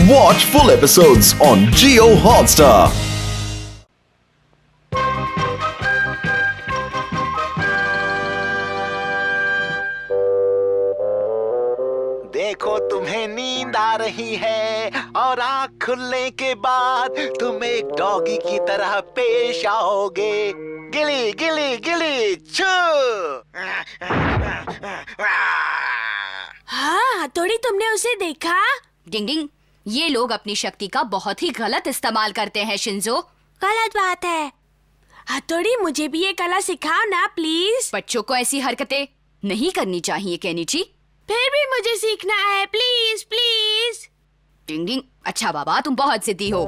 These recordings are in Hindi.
Watch full episodes on Jio Hotstar. देखो तुम्हें नींद आ रही है और आँख खुलने के बाद तुम एक डॉगी की तरह पेश आओगे। गिली गिली गिली छू। हाँ हथौड़ी, तुमने उसे देखा? डिंग डिंग, ये लोग अपनी शक्ति का बहुत ही गलत इस्तेमाल करते हैं शिंजो। गलत बात है। हथौड़ी, मुझे भी ये कला सिखाओ ना प्लीज। बच्चों को ऐसी हरकतें नहीं करनी चाहिए केनिची। फिर भी मुझे सीखना है, प्लीज प्लीज। डिंग डिंग, अच्छा बाबा, तुम बहुत जिद्दी हो।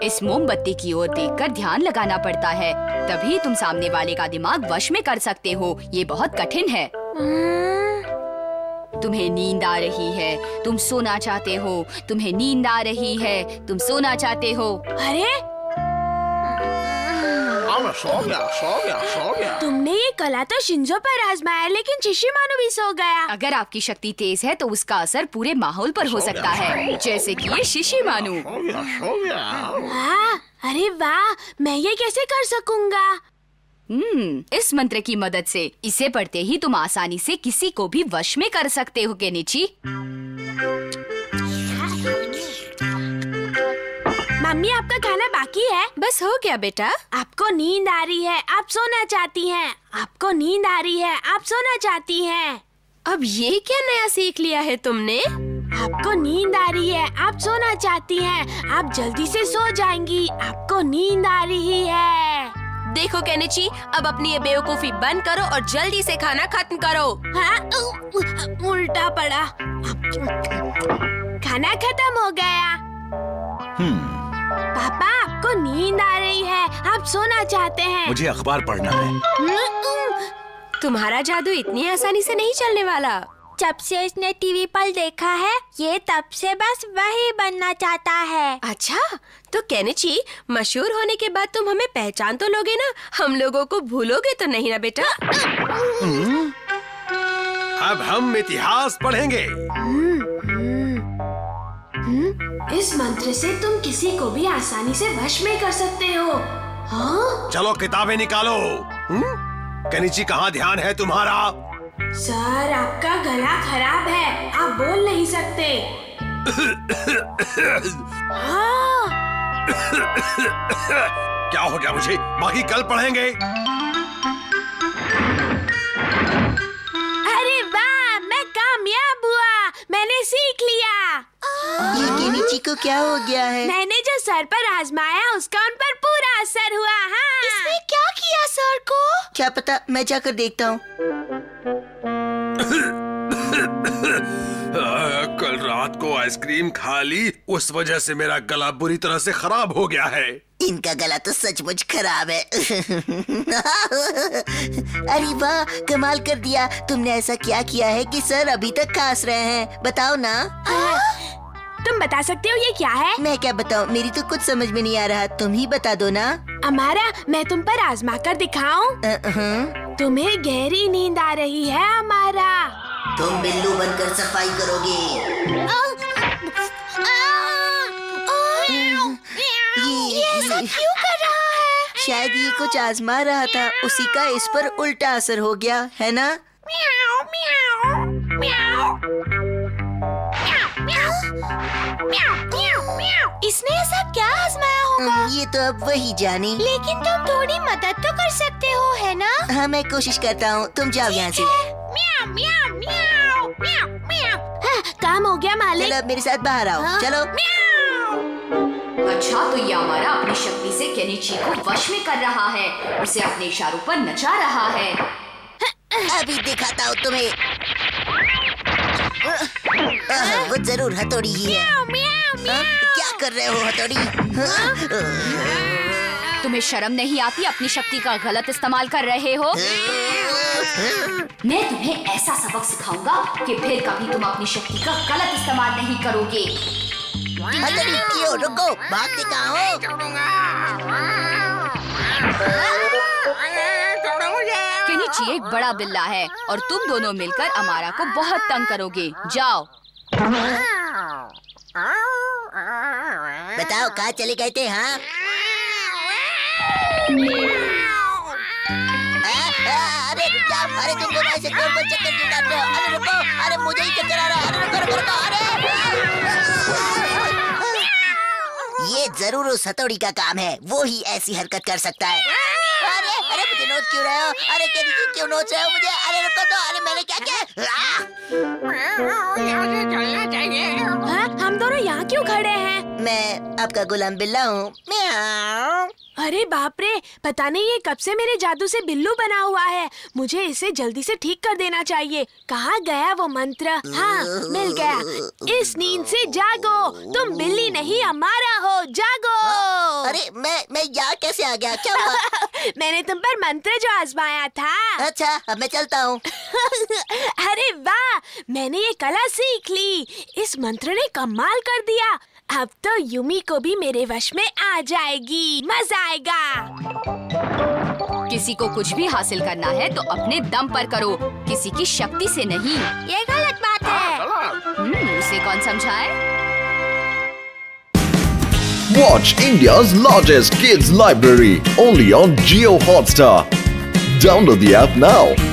इस मोमबत्ती की ओर देखकर ध्यान लगाना पड़ता है, तभी तुम सामने वाले का दिमाग वश में कर सकते हो। ये बहुत कठिन है। तुम्हें नींद आ रही है, तुम सोना चाहते हो। तुम्हें नींद आ रही है, तुम सोना चाहते हो। अरे सो गया। तुमने ये कला तो शिंजो पर आजमाया, लेकिन शिशिमानु भी सो गया। अगर आपकी शक्ति तेज है तो उसका असर पूरे माहौल पर हो सकता है, जैसे कि ये शिशिमानु। हाँ, अरे वाह, मैं ये कैसे कर सकूंगा? इस मंत्र की मदद से इसे पढ़ते ही तुम आसानी से किसी को भी वश में कर सकते हो केनिची। मम्मी, आपका खाना बाकी है? बस हो गया बेटा। आपको नींद आ रही है, आप सोना चाहती हैं। आपको नींद आ रही है, आप सोना चाहती हैं। अब ये क्या नया सीख लिया है तुमने? आपको नींद आ रही है, आप सोना चाहती हैं। आप जल्दी से सो जाएंगी। आपको नींद आ रही है। देखो केनिची, अब अपनी ये बेवकूफी बंद करो और जल्दी से खाना खत्म करो। हाँ, उल्टा पड़ा। खाना खत्म हो गया। पापा, आपको नींद आ रही है, आप सोना चाहते हैं। मुझे अखबार पढ़ना है। तुम्हारा जादू इतनी आसानी से नहीं चलने वाला। जब से इसने टीवी पर देखा है, ये तब से बस वही बनना चाहता है। अच्छा, तो केनिची, मशहूर होने के बाद तुम हमें पहचान तो लोगे ना? हम लोगों को भूलोगे तो नहीं ना बेटा? अब हम इतिहास पढ़ेंगे। इस मंत्र से तुम किसी को भी आसानी से वश में कर सकते हो। हाँ? चलो किताबें निकालो। केनिची, कहाँ ध्यान है तुम्हारा? सर, आपका गला खराब है, आप बोल नहीं सकते। हाँ। क्या हो गया मुझे? बाकी कल पढ़ेंगे। अरे वाह, मैं कामयाब हुआ, मैंने सीख लिया। ये केनिची को क्या हो गया है? मैंने जो सर पर आजमाया उसका उन पर पूरा असर हुआ। हाँ। इसने क्या किया सर को? क्या पता, मैं जाकर देखता हूँ। कल रात को आइसक्रीम खा ली, उस वजह से मेरा गला बुरी तरह से खराब हो गया है। इनका गला तो सचमुच खराब है। अरे वाह, कमाल कर दिया। तुमने ऐसा क्या किया है कि सर अभी तक खांस रहे हैं? बताओ ना। तुम बता सकते हो ये क्या है? मैं क्या बताऊं, मेरी तो कुछ समझ में नहीं आ रहा, तुम ही बता दो ना। अमारा, मैं तुम पर आजमा कर दिखाऊं? तुम्हें गहरी नींद आ रही है अमारा। तुम बिल्लू बनकर सफाई करोगे। ये ऐसा क्यों कर रहा है? शायद ये कुछ आजमा रहा था, उसी का इस पर उल्टा असर हो गया है ना? इसने ऐसा क्या आजमाया होगा? ये तो अब वही जाने। लेकिन तुम थोड़ी मदद तो कर सकते हो, है ना? हाँ, मैं कोशिश करता हूँ, तुम जाओ यहाँ से। हाँ, काम हो गया मालिक। चलो अब मेरे साथ बाहर आओ। हाँ? चलो। अच्छा, तो ये हमारा अपनी शक्ति से केनिची को वश में कर रहा है, उसे अपने इशारों पर नचा रहा है। अभी दिखाता हूँ तुम्हें। वो जरूर हथौड़ी ही है। क्या कर रहे हो हथौड़ी? तुम्हें शर्म नहीं आती? अपनी शक्ति का गलत इस्तेमाल कर रहे हो। मैं तुम्हें ऐसा सबक सिखाऊंगा कि फिर कभी तुम अपनी शक्ति का गलत इस्तेमाल नहीं करोगे। हथौड़ी, क्यों रुको, भागते कहाँ हो? केनिची एक बड़ा बिल्ला है और तुम दोनों मिलकर अमारा को बहुत तंग करोगे। जाओ। कहाँ चले गए थे? हाँ, अरे रुक जाओ, अरे तुम दोनों ऐसे गोल गोल चक्कर क्यों काट रहे हो? अरे रुको, अरे मुझे ही चक्कर आ रहा है, अरे रुको रुको रुको, अरे ये जरूर उस हथौड़ी का काम है, वो ही ऐसी हरकत कर सकता है। अरे अरे मुझे नोच क्यों रहे हो? अरे क्यों नोच रहे हो मुझे? अरे रुको तो, अरे मैंने क्या किया? हाँ, हम दोनों यहाँ क्यों खड़े हैं? मैं आपका गुलाम बिल्ला हूँ। म्याऊं। अरे बाप रे, पता नहीं ये कब से मेरे जादू से बिल्लू बना हुआ है। मुझे इसे जल्दी से ठीक कर देना चाहिए। कहाँ गया वो मंत्र? हाँ, मिल गया। इस नींद से जागो, तुम बिल्ली नहीं हमारा हो, जागो। अरे मैं यहाँ कैसे आ गया? क्या हुआ? मैंने तुम पर मंत्र जो आजमाया था। अच्छा, अब मैं चलता हूँ। अरे वाह, मैंने ये कला सीख ली। इस मंत्र ने कमाल कर दिया। अब तो यूमी को भी मेरे वश में आ जाएगी। मजा आएगा। किसी को कुछ भी हासिल करना है तो अपने दम पर करो, किसी की शक्ति से नहीं। ये गलत बात है। उसे कौन समझाए? Watch India's largest kids library only on Jio Hotstar. Download the app now.